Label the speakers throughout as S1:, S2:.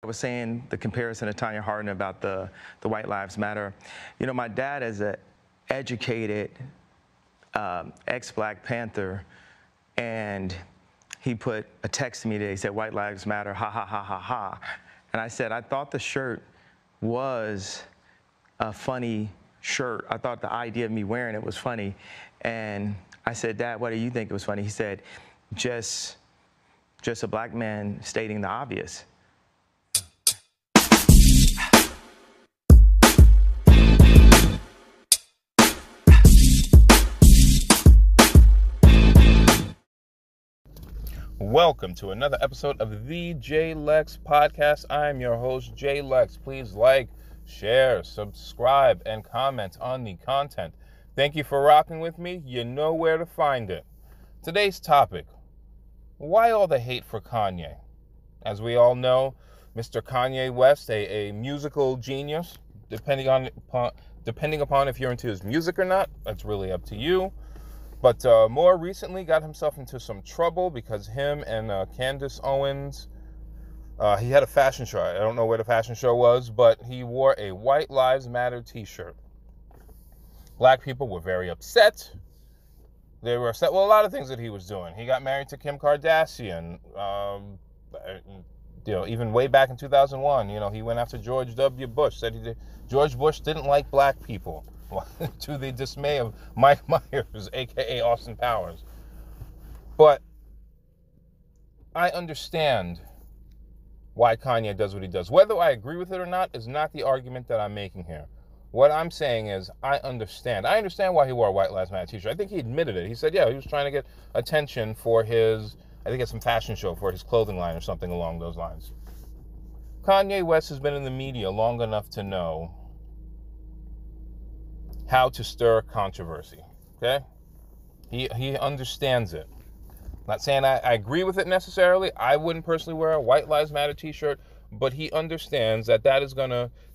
S1: I was saying the comparison to Tanya Hardin about the White Lives Matter. You know, my dad is an educated ex-Black Panther, and he put a text to me today. He said, "White Lives Matter, ha, ha, ha, ha, ha." And I said, I thought the shirt was a funny shirt. I thought the idea of me wearing it was funny. And I said, "Dad, what do you think it was funny?" He said, just a Black man stating the obvious.
S2: Welcome to another episode of the Jay Lex Podcast. I'm your host, Jay Lex. Please like, share, subscribe, and comment on the content. Thank you for rocking with me. You know where to find it. Today's topic: why all the hate for Kanye? As we all know, Mr. Kanye West, a musical genius, depending upon if you're into his music or not, that's really up to you. But more recently got himself into some trouble because him and Candace Owens, he had a fashion show. I don't know where the fashion show was, but he wore a White Lives Matter t-shirt. Black people were very upset. They were upset with a lot of things that he was doing. He got married to Kim Kardashian. Even way back in 2001, he went after George W. Bush, said George Bush didn't like black people. To the dismay of Mike Myers, a.k.a. Austin Powers. But I understand why Kanye does what he does. Whether I agree with it or not is not the argument that I'm making here. What I'm saying is I understand. I understand why he wore a White Lives Matter t-shirt. I think he admitted it. He said, he was trying to get attention for some fashion show for his clothing line or something along those lines. Kanye West has been in the media long enough to know how to stir controversy, okay? He understands it. Not saying I agree with it necessarily. I wouldn't personally wear a White Lives Matter t-shirt, but he understands that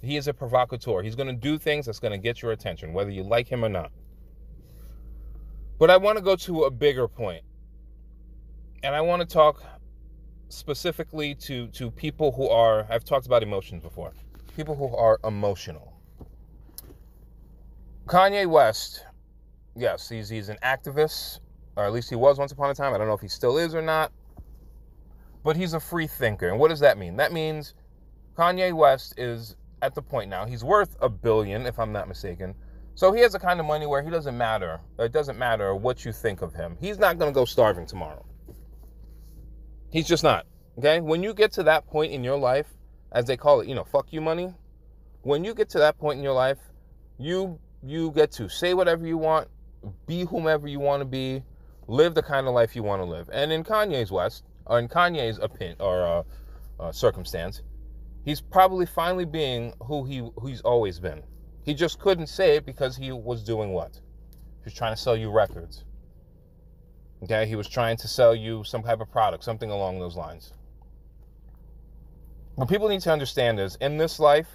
S2: he is a provocateur. He's gonna do things that's gonna get your attention, whether you like him or not. But I wanna go to a bigger point. And I wanna talk specifically to people who are, I've talked about emotions before, people who are emotional. Kanye West, yes, he's an activist, or at least he was once upon a time. I don't know if he still is or not, but he's a free thinker. And what does that mean? That means Kanye West is at the point now, he's worth $1 billion, if I'm not mistaken. So he has the kind of money where it doesn't matter what you think of him. He's not going to go starving tomorrow. He's just not, okay? When you get to that point in your life, as they call it, fuck you money, when you get to that point in your life, you get to say whatever you want, be whomever you want to be, live the kind of life you want to live. And in Kanye's opinion or circumstance, he's probably finally being who he's always been. He just couldn't say it because he was doing what? He was trying to sell you records. Okay, he was trying to sell you some type of product, something along those lines. What people need to understand is, in this life,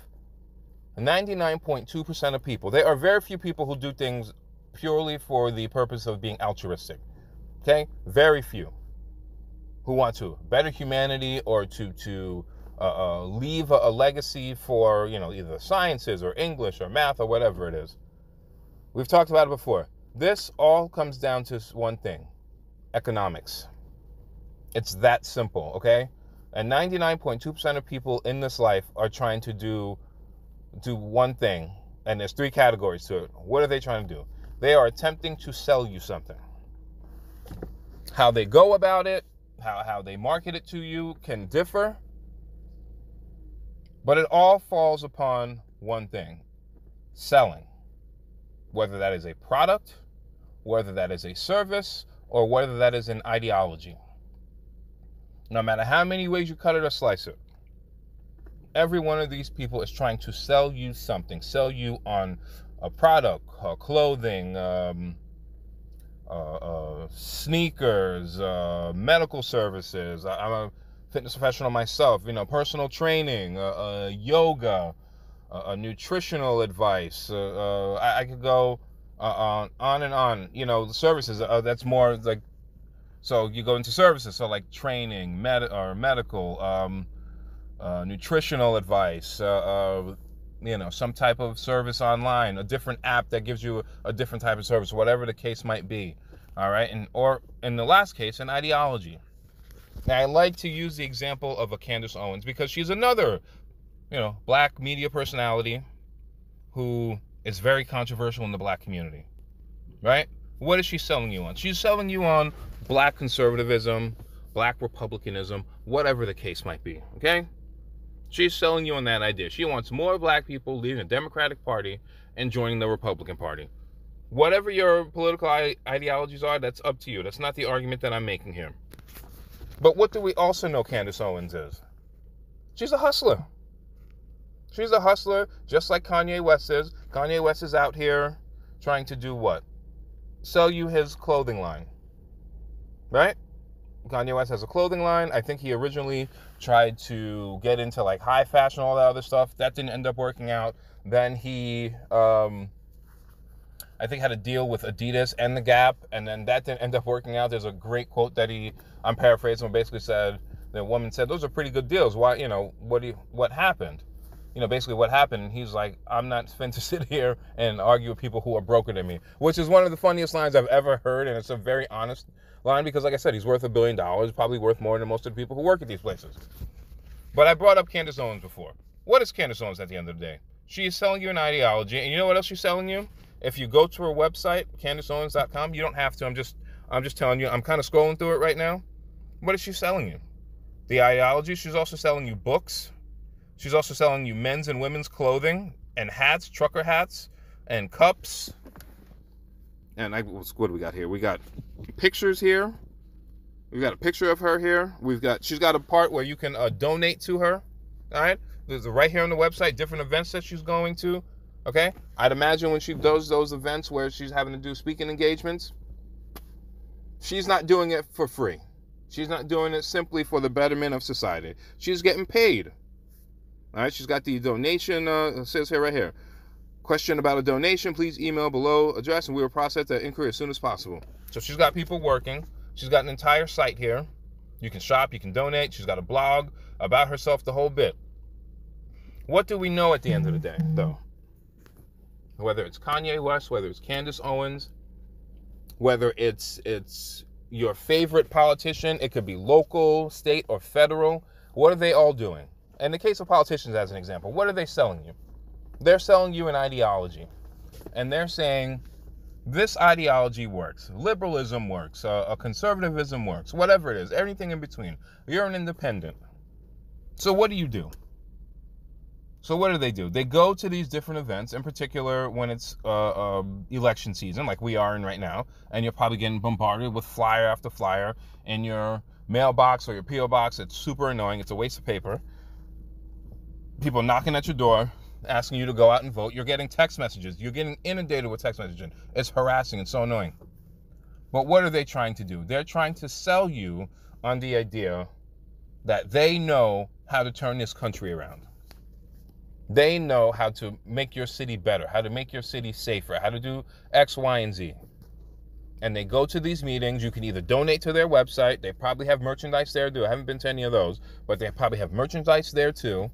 S2: 99.2% of people, there are very few people who do things purely for the purpose of being altruistic. Okay? Very few who want to better humanity or to leave a legacy for, either sciences or English or math or whatever it is. We've talked about it before. This all comes down to one thing: economics. It's that simple, okay? And 99.2% of people in this life are trying to do one thing, and there's 3 categories to it. What are they trying to do? They are attempting to sell you something. How they go about it, how they market it to you can differ, but it all falls upon one thing: selling. Whether that is a product, whether that is a service, or whether that is an ideology. No matter how many ways you cut it or slice it, every one of these people is trying to sell you something, sell you on a product, clothing, sneakers, medical services. I'm a fitness professional myself, personal training, yoga, nutritional advice. I could go on and on. The services, that's more like, so you go into services, so like training, medical, nutritional advice, some type of service online, a different app that gives you a different type of service, whatever the case might be. All right, or in the last case, an ideology. Now, I like to use the example of a Candace Owens because she's another, black media personality who is very controversial in the black community, right? What is she selling you on? She's selling you on black conservatism, black republicanism, whatever the case might be, okay? She's selling you on that idea. She wants more black people leaving the Democratic Party and joining the Republican Party. Whatever your political ideologies are, that's up to you. That's not the argument that I'm making here. But what do we also know Candace Owens is? She's a hustler. She's a hustler, just like Kanye West is. Kanye West is out here trying to do what? Sell you his clothing line, right? Kanye West has a clothing line. I think he originally tried to get into like high fashion, all that other stuff. That didn't end up working out. Then he, I think, had a deal with Adidas and the Gap, and then that didn't end up working out. There's a great quote that I'm paraphrasing, basically said, the woman said, those are pretty good deals. Why, what happened? Basically what happened, and he's like, I'm not fin to sit here and argue with people who are broker than me, which is one of the funniest lines I've ever heard, and it's a very honest line because, like I said, he's worth $1 billion, probably worth more than most of the people who work at these places. But I brought up Candace Owens before. What is Candace Owens at the end of the day? She is selling you an ideology, and you know what else she's selling you? If you go to her website, CandaceOwens.com, you don't have to, I'm just telling you, I'm kind of scrolling through it right now. What is she selling you? The ideology. She's also selling you books. She's also selling you men's and women's clothing and hats, trucker hats, and cups. And what do we got here? We got pictures here. We've got a picture of her here. She's got a part where you can donate to her. All right. There's right here on the website, different events that she's going to. Okay. I'd imagine when she does those events where she's having to do speaking engagements, she's not doing it for free. She's not doing it simply for the betterment of society. She's getting paid. All right, she's got the donation, it says here, right here. Question about a donation, please email below address and we will process that inquiry as soon as possible. So she's got people working. She's got an entire site here. You can shop, you can donate. She's got a blog about herself, the whole bit. What do we know at the end of the day, though? Whether it's Kanye West, whether it's Candace Owens, whether it's your favorite politician, it could be local, state, or federal. What are they all doing? In the case of politicians, as an example, what are they selling you? They're selling you an ideology. And they're saying, this ideology works. Liberalism works. Conservatism works. Whatever it is. Everything in between. You're an independent. So what do? So what do? They go to these different events, in particular when it's election season, like we are in right now, and you're probably getting bombarded with flyer after flyer in your mailbox or your P.O. box. It's super annoying. It's a waste of paper. People knocking at your door, asking you to go out and vote. You're getting text messages. You're getting inundated with text messaging. It's harassing and so annoying. But what are they trying to do? They're trying to sell you on the idea that they know how to turn this country around. They know how to make your city better, how to make your city safer, how to do X, Y, and Z. And they go to these meetings. You can either donate to their website. They probably have merchandise there too. I haven't been to any of those, but they probably have merchandise there too.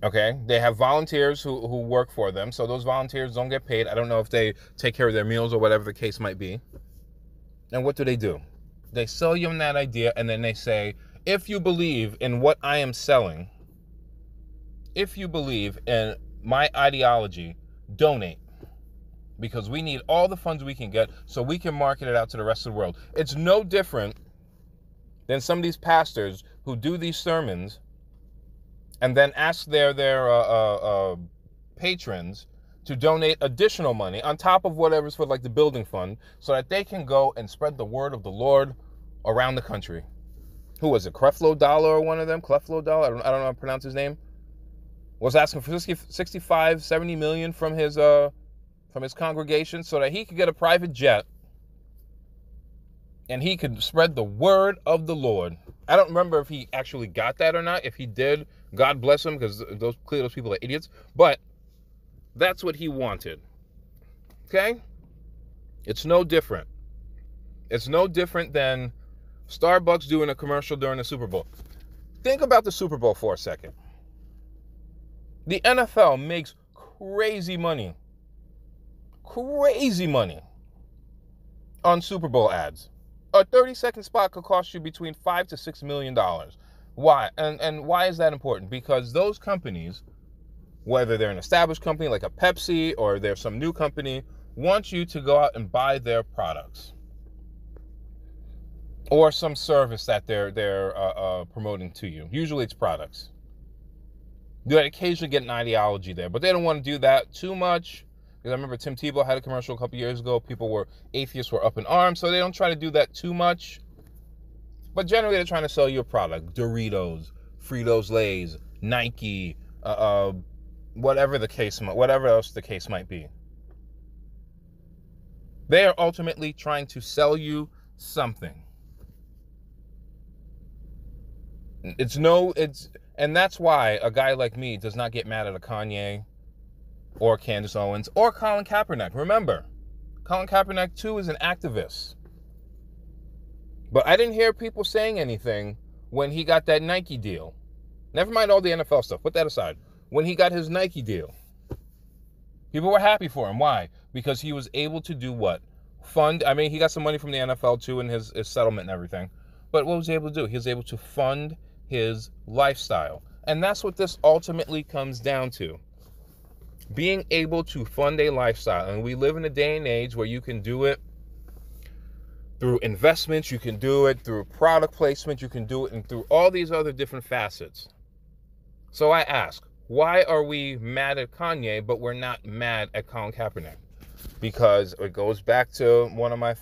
S2: Okay, they have volunteers who work for them, so those volunteers don't get paid. I don't know if they take care of their meals or whatever the case might be. And what do? They sell you on that idea, and then they say, if you believe in what I am selling, if you believe in my ideology, donate. Because we need all the funds we can get so we can market it out to the rest of the world. It's no different than some of these pastors who do these sermons and then ask their patrons to donate additional money on top of whatever's for like the building fund so that they can go and spread the word of the Lord around the country. Who was it? Creflo Dollar or one of them? Creflo Dollar? I don't know how to pronounce his name. Was asking for 65, 70 million from his congregation so that he could get a private jet and he could spread the word of the Lord. I don't remember if he actually got that or not. If he did, God bless him, because those people are idiots. But that's what he wanted. Okay? It's no different. It's no different than Starbucks doing a commercial during the Super Bowl. Think about the Super Bowl for a second. The NFL makes crazy money on Super Bowl ads. A 30-second spot could cost you between $5 to $6 million. Why? And why is that important? Because those companies, whether they're an established company like a Pepsi or they're some new company, want you to go out and buy their products or some service that they're promoting to you. Usually it's products. You occasionally get an ideology there, but they don't want to do that too much. Because I remember Tim Tebow had a commercial a couple years ago. Atheists were up in arms, so they don't try to do that too much. But generally, they're trying to sell you a product. Doritos, Fritos Lays, Nike, whatever else the case might be. They are ultimately trying to sell you something. And that's why a guy like me does not get mad at a Kanye or Candace Owens or Colin Kaepernick. Remember, Colin Kaepernick too is an activist. But I didn't hear people saying anything when he got that Nike deal. Never mind all the NFL stuff. Put that aside. When he got his Nike deal, people were happy for him. Why? Because he was able to do what? He got some money from the NFL too in his settlement and everything. But what was he able to do? He was able to fund his lifestyle. And that's what this ultimately comes down to. Being able to fund a lifestyle. And we live in a day and age where you can do it through investments, you can do it through product placement, you can do it and through all these other different facets. So I ask, why are we mad at Kanye, but we're not mad at Colin Kaepernick? Because it goes back to one of my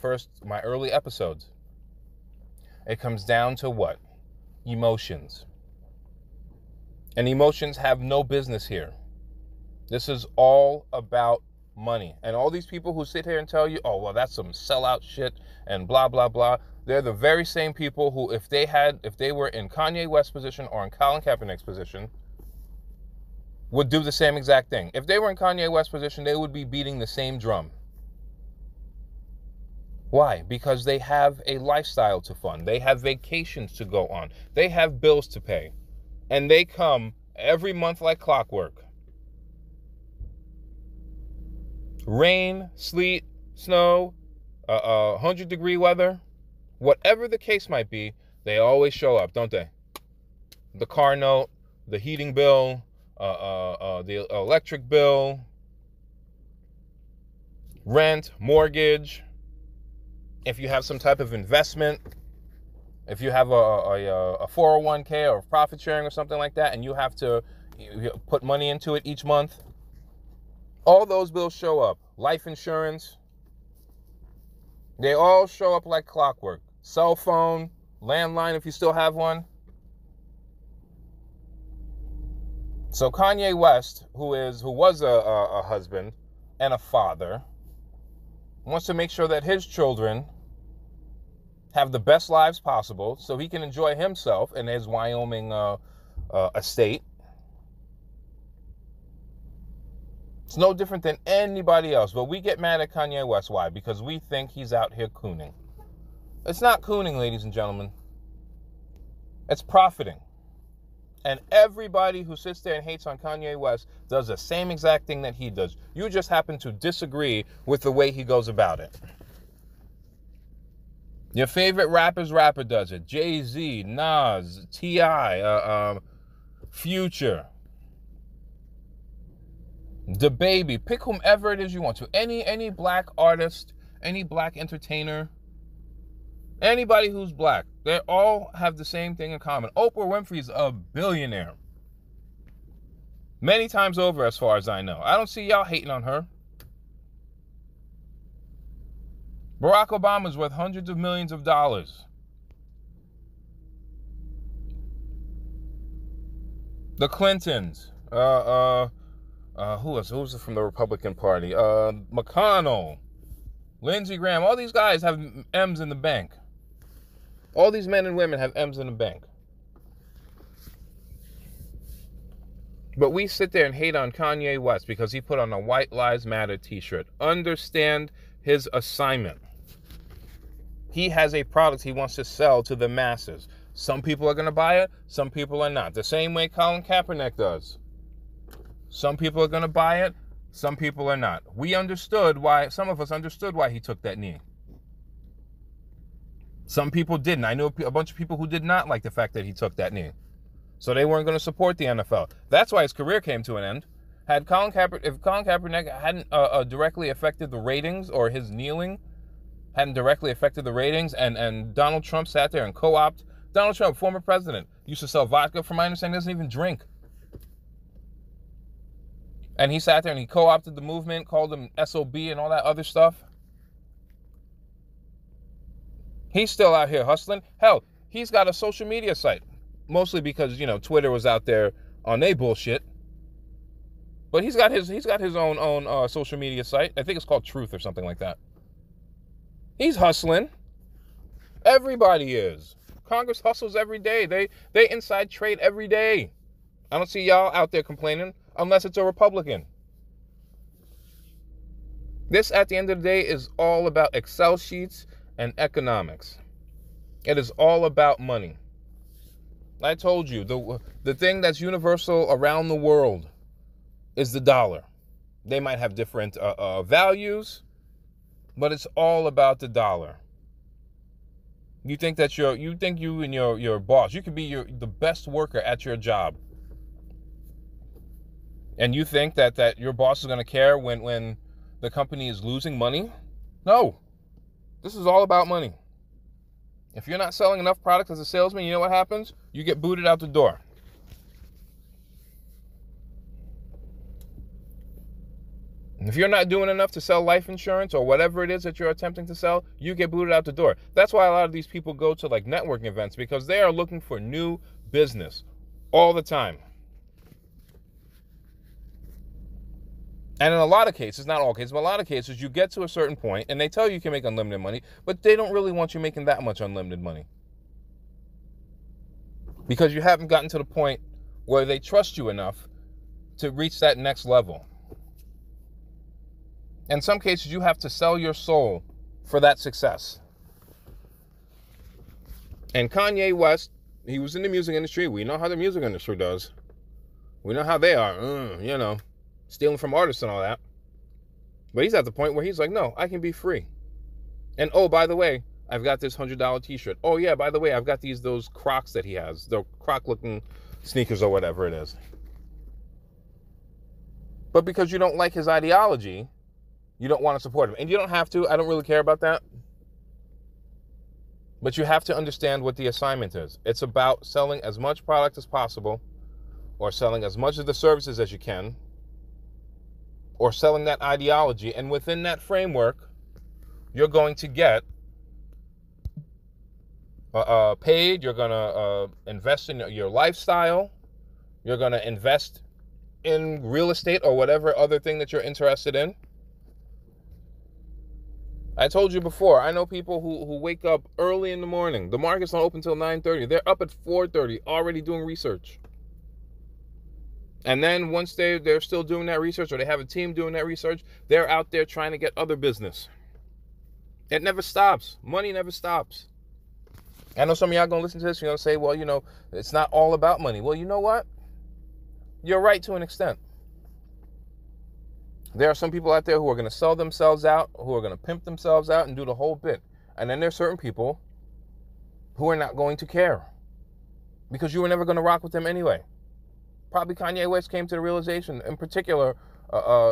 S2: early episodes. It comes down to what? Emotions. And emotions have no business here. This is all about money. And all these people who sit here and tell you, oh, well, that's some sellout shit and blah, blah, blah. They're the very same people who, if they were in Kanye West's position or in Colin Kaepernick's position, would do the same exact thing. If they were in Kanye West's position, they would be beating the same drum. Why? Because they have a lifestyle to fund. They have vacations to go on. They have bills to pay. And they come every month like clockwork. Rain, sleet, snow, 100-degree weather, whatever the case might be, they always show up, don't they? The car note, the heating bill, the electric bill, rent, mortgage. If you have some type of investment, if you have a 401k or profit sharing or something like that, and you have to put money into it each month, all those bills show up. Life insurance, they all show up like clockwork. Cell phone, landline if you still have one. So Kanye West, who was a husband and a father, wants to make sure that his children have the best lives possible so he can enjoy himself in his Wyoming estate. It's no different than anybody else, but we get mad at Kanye West. Why? Because we think he's out here cooning. It's not cooning, ladies and gentlemen. It's profiting. And everybody who sits there and hates on Kanye West does the same exact thing that he does. You just happen to disagree with the way he goes about it. Your favorite rapper does it. Jay-Z, Nas, T.I., Future, DaBaby. Pick whomever it is you want to. Any black artist, any black entertainer, anybody who's black, they all have the same thing in common. Oprah Winfrey's a billionaire. Many times over, as far as I know. I don't see y'all hating on her. Barack Obama's worth hundreds of millions of dollars. The Clintons. Who was from the Republican Party? McConnell. Lindsey Graham. All these guys have M's in the bank. All these men and women have M's in the bank. But we sit there and hate on Kanye West because he put on a White Lives Matter t-shirt. Understand his assignment. He has a product he wants to sell to the masses. Some people are going to buy it. Some people are not. The same way Colin Kaepernick does. Some people are going to buy it. Some people are not. Some of us understood why he took that knee. Some people didn't. I knew a bunch of people who did not like the fact that he took that knee. So they weren't going to support the NFL. That's why his career came to an end. If Colin Kaepernick hadn't directly affected the ratings, or his kneeling hadn't directly affected the ratings, and Donald Trump sat there and co-opted. Donald Trump, former president, used to sell vodka, from my understanding, doesn't even drink. And he sat there and he co-opted the movement, called them SOB and all that other stuff. He's still out here hustling. Hell, he's got a social media site. Mostly because, Twitter was out there on their bullshit. But he's got his own social media site. I think it's called Truth or something like that. He's hustling. Everybody is. Congress hustles every day. They inside trade every day. I don't see y'all out there complaining unless it's a Republican. This, at the end of the day, is all about Excel sheets and economics. It is all about money. I told you, the thing that's universal around the world is the dollar. They might have different values, but it's all about the dollar. You think you and your boss, you could be the best worker at your job. And you think that your boss is going to care when the company is losing money? No. This is all about money. If you're not selling enough product as a salesman, you know what happens? You get booted out the door. If you're not doing enough to sell life insurance or whatever it is that you're attempting to sell, you get booted out the door. That's why a lot of these people go to networking events, because they are looking for new business all the time. And in a lot of cases, not all cases, but a lot of cases, you get to a certain point and they tell you you can make unlimited money, but they don't really want you making that much unlimited money. Because you haven't gotten to the point where they trust you enough to reach that next level. In some cases, you have to sell your soul for that success. And Kanye West, he was in the music industry. We know how the music industry does. We know how they are, stealing from artists and all that. But he's at the point where he's like, no, I can be free. And oh, by the way, I've got this $100 t-shirt. Oh yeah, by the way, I've got those Crocs that he has. The Croc-looking sneakers or whatever it is. But because you don't like his ideology, you don't want to support him. And you don't have to. I don't really care about that. But you have to understand what the assignment is. It's about selling as much product as possible, or selling as much of the services as you can, or selling that ideology. And within that framework, you're going to get paid. You're going to invest in your lifestyle. You're going to invest in real estate or whatever other thing that you're interested in. I told you before, I know people who wake up early in the morning. The markets don't open until 9:30. They're up at 4:30 already doing research. And then once they're still doing that research, or they have a team doing that research, they're out there trying to get other business. It never stops. Money never stops. I know some of y'all going to listen to this, you're going to say, well, it's not all about money. Well, you know what? You're right to an extent. There are some people out there who are going to sell themselves out, who are going to pimp themselves out and do the whole bit. And then there's certain people who are not going to care, because you were never going to rock with them anyway. Probably Kanye West came to the realization, in particular,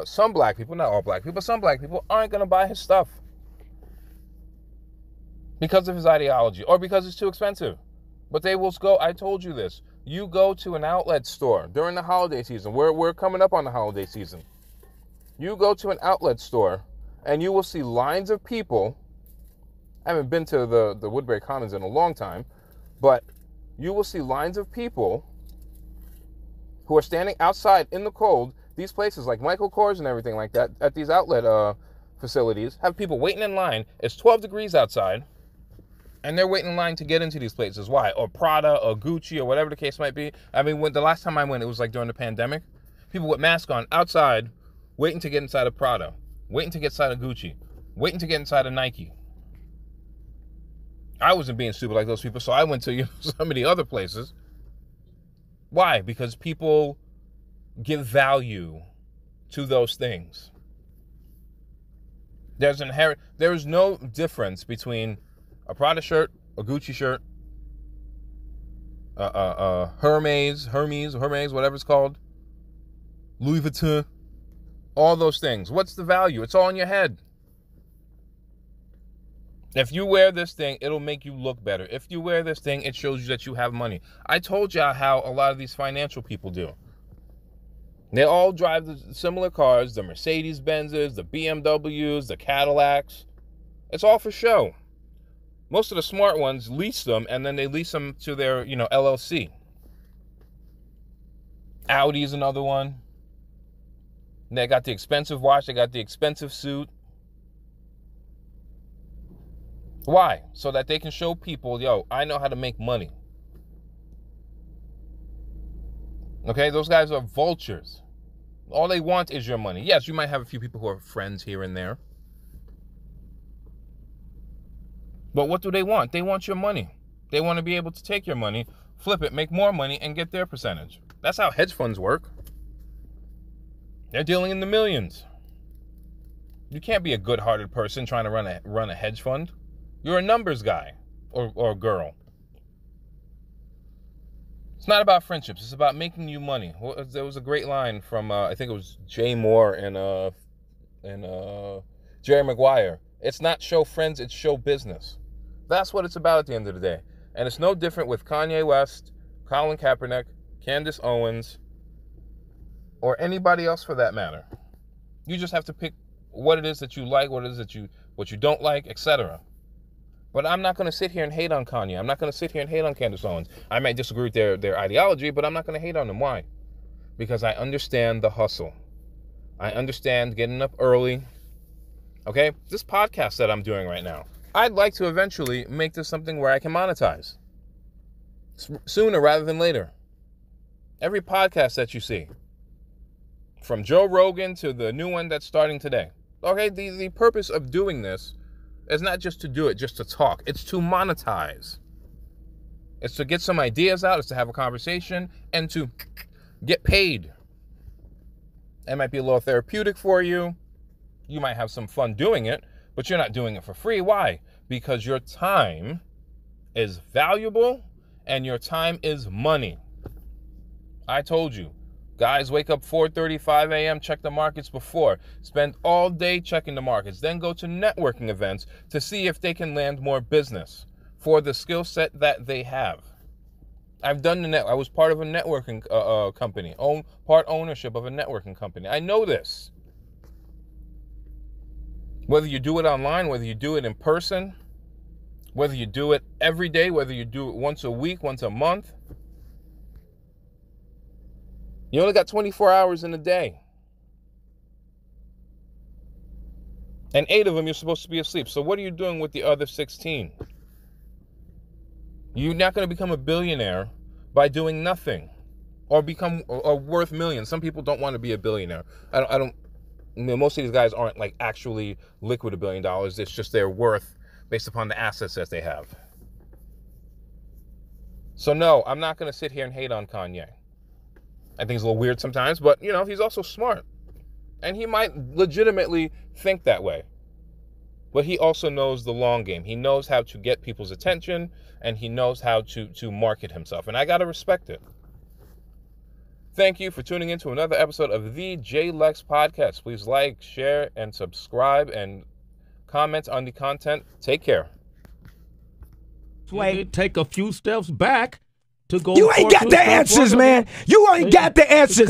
S2: some black people, not all black people, but some black people aren't going to buy his stuff because of his ideology or because it's too expensive. But they will go, I told you this, you go to an outlet store during the holiday season. We're coming up on the holiday season. You go to an outlet store and you will see lines of people. I haven't been to the Woodbury Commons in a long time, but you will see lines of people who are standing outside in the cold. These places like Michael Kors and everything like that, at these outlet facilities, have people waiting in line. It's 12 degrees outside, and they're waiting in line to get into these places. Why? Or Prada or Gucci or whatever the case might be. I mean, the last time I went, it was like during the pandemic. People with masks on outside, waiting to get inside of Prada, waiting to get inside of Gucci, waiting to get inside of Nike. I wasn't being stupid like those people, so I went to some of the other places. Why? Because people give value to those things. There is no difference between a Prada shirt, a Gucci shirt, Hermes, whatever it's called, Louis Vuitton, all those things. What's the value? It's all in your head. If you wear this thing, it'll make you look better. If you wear this thing, it shows you that you have money. I told y'all how a lot of these financial people do. They all drive the similar cars, the Mercedes-Benzes, the BMWs, the Cadillacs. It's all for show. Most of the smart ones lease them, and then they lease them to their, LLC. Audi's another one. They got the expensive watch. They got the expensive suit. Why? So that they can show people, yo, I know how to make money. Okay, those guys are vultures. All they want is your money. Yes, you might have a few people who are friends here and there. But what do they want? They want your money. They want to be able to take your money, flip it, make more money, and get their percentage. That's how hedge funds work. They're dealing in the millions. You can't be a good-hearted person trying to run a hedge fund. You're a numbers guy or girl. It's not about friendships. It's about making you money. There was a great line from, I think it was Jay Moore and Jerry Maguire. It's not show friends, it's show business. That's what it's about at the end of the day. And it's no different with Kanye West, Colin Kaepernick, Candace Owens, or anybody else for that matter. You just have to pick what it is that you like, what you don't like, etc. But I'm not going to sit here and hate on Kanye. I'm not going to sit here and hate on Candace Owens. I might disagree with their ideology, but I'm not going to hate on them. Why? Because I understand the hustle. I understand getting up early. Okay? This podcast that I'm doing right now, I'd like to eventually make this something where I can monetize. Sooner rather than later. Every podcast that you see, from Joe Rogan to the new one that's starting today. Okay? The purpose of doing this is not just to do it, just to talk. It's to monetize. It's to get some ideas out. It's to have a conversation and to get paid. It might be a little therapeutic for you. You might have some fun doing it, but you're not doing it for free. Why? Because your time is valuable and your time is money. I told you. Guys, wake up 4:30, 5 a.m., check the markets before. Spend all day checking the markets. Then go to networking events to see if they can land more business for the skill set that they have. I've done I was part of a networking company, part ownership of a networking company. I know this. Whether you do it online, whether you do it in person, whether you do it every day, whether you do it once a week, once a month, you only got 24 hours in a day. And 8 of them you're supposed to be asleep. So what are you doing with the other 16? You're not going to become a billionaire by doing nothing or become or worth millions. Some people don't want to be a billionaire. Most of these guys aren't like actually liquid $1 billion. It's just their worth based upon the assets that they have. So no, I'm not going to sit here and hate on Kanye. I think he's a little weird sometimes, but, he's also smart. And he might legitimately think that way. But he also knows the long game. He knows how to get people's attention, and he knows how to market himself. And I got to respect it. Thank you for tuning in to another episode of the Jay Lex Podcast. Please like, share, and subscribe, and comment on the content. Take care.
S3: Take a few steps back to go.
S4: You ain't got the answers, man. You ain't got the answers.